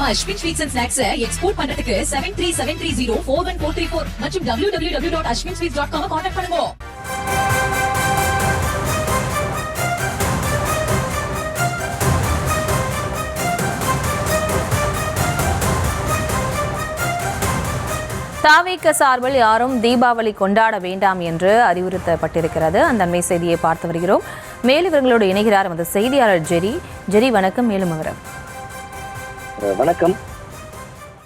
நம்ம Ashwin sweets and snacks export பண்றதுக்கு 7373041434 மற்றும் www.ashwinsweets.com கான்டாக்ட் பண்ணுங்க. தாவேக சார்பில் யாரும் தீபாவளி கொண்டாட வேண்டாம் என்று அறிவுறுத்தப்பட்டிருக்கிறது. அந்த அண்மை செய்தியை பார்த்து வருகிறோம். மேலும் இவர்களோடு இணைகிறார் நமது செய்தியாளர் ஜெரி. வணக்கம். மேலும் விவரம். வணக்கம்.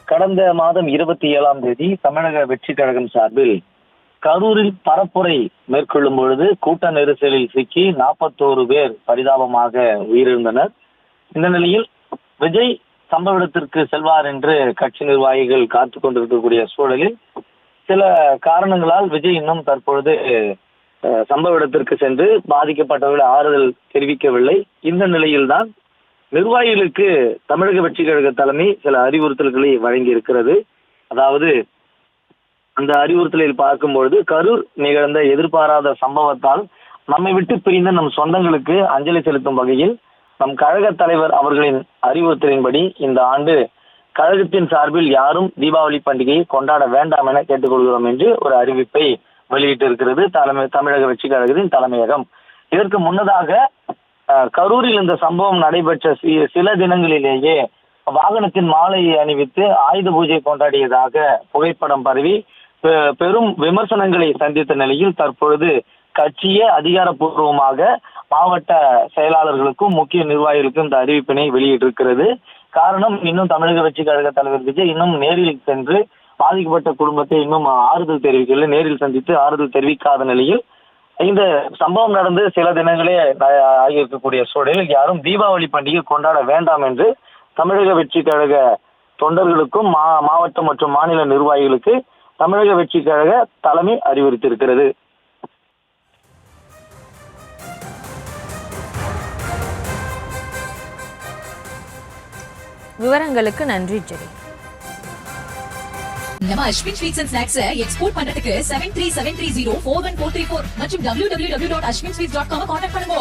கடந்த மாதம் 27ஆம் தேதி தமிழக வெற்றி கழகம் சார்பில் கரூரில் பரப்புரை மேற்கொள்ளும் பொழுது கூட்ட நெரிசலில் சிக்கி 41 பேர் பரிதாபமாக உயிரிழந்தனர். இந்த நிலையில் விஜய் சம்பவ இடத்திற்கு செல்வார் என்று கட்சி நிர்வாகிகள் காத்துக் கொண்டிருக்கக்கூடிய சூழலில் சில காரணங்களால் விஜய் இன்னும் தற்பொழுது சம்பவ இடத்திற்கு சென்று பாதிக்கப்பட்டவர்களை ஆறுதல் தெரிவிக்கவில்லை. இந்த நிலையில்தான் நிர்வாகிகளுக்கு தமிழக வெற்றி கழக தலைமை சில அறிவுறுத்தல்களை வழங்கி இருக்கிறது. அதாவது அந்த அறிவுறுத்தலில் பார்க்கும்பொழுது கரூர் நிகழ்ந்த எதிர்பாராத சம்பவத்தால் நம்மை விட்டு பிரிந்த நம் சொந்தங்களுக்கு அஞ்சலி செலுத்தும் வகையில் நம் கழக தலைவர் அவர்களின் அறிவுறுத்தலின்படி இந்த ஆண்டு கழகத்தின் சார்பில் யாரும் தீபாவளி பண்டிகையை கொண்டாட வேண்டாம் என கேட்டுக்கொள்கிறோம் என்று ஒரு அறிவிப்பை வெளியிட்டிருக்கிறது தமிழக வெற்றி கழகத்தின் தலைமையகம். இதற்கு முன்னதாக கரூரில் இந்த சம்பவம் நடைபெற்ற சில தினங்களிலேயே வாகனத்தின் மாலை அணிவித்து ஆயுத பூஜை கொண்டாடியதாக புகைப்படம் பரவி பெரும் விமர்சனங்களை சந்தித்த நிலையில் தற்பொழுது கட்சியே அதிகாரப்பூர்வமாக மாவட்ட செயலாளர்களுக்கும் முக்கிய நிர்வாகிகளுக்கும் இந்த அறிவிப்பினை வெளியிட்டிருக்கிறது. காரணம், இன்னும் தமிழக வெற்றி கழக தலைவர் விஜய் இன்னும் நேரில் சென்று பாதிக்கப்பட்ட குடும்பத்தை இன்னும் ஆறுதல் தெரிவிக்கவில்லை. நேரில் சந்தித்து ஆறுதல் தெரிவிக்காத நிலையில் இந்த சம்பவம் நடந்து சில தினங்களே ஆகியிருக்கக்கூடிய சூழலில் யாரும் தீபாவளி பண்டிகை கொண்டாட வேண்டாம் என்று தமிழக வெற்றி கழக தொண்டர்களுக்கும் மாவட்ட மற்றும் மாநில நிர்வாகிகளுக்கு தமிழக வெற்றி கழக தலைமை அறிவுறுத்தியிருக்கிறது. விவரங்களுக்கு நன்றி ஜெரி. நம்ம Ashwin sweets and snacks export பண்றதுக்கு 7373041434 மற்றும் www.ashwinsweets.com கான்டாக்ட் பண்ணுங்க.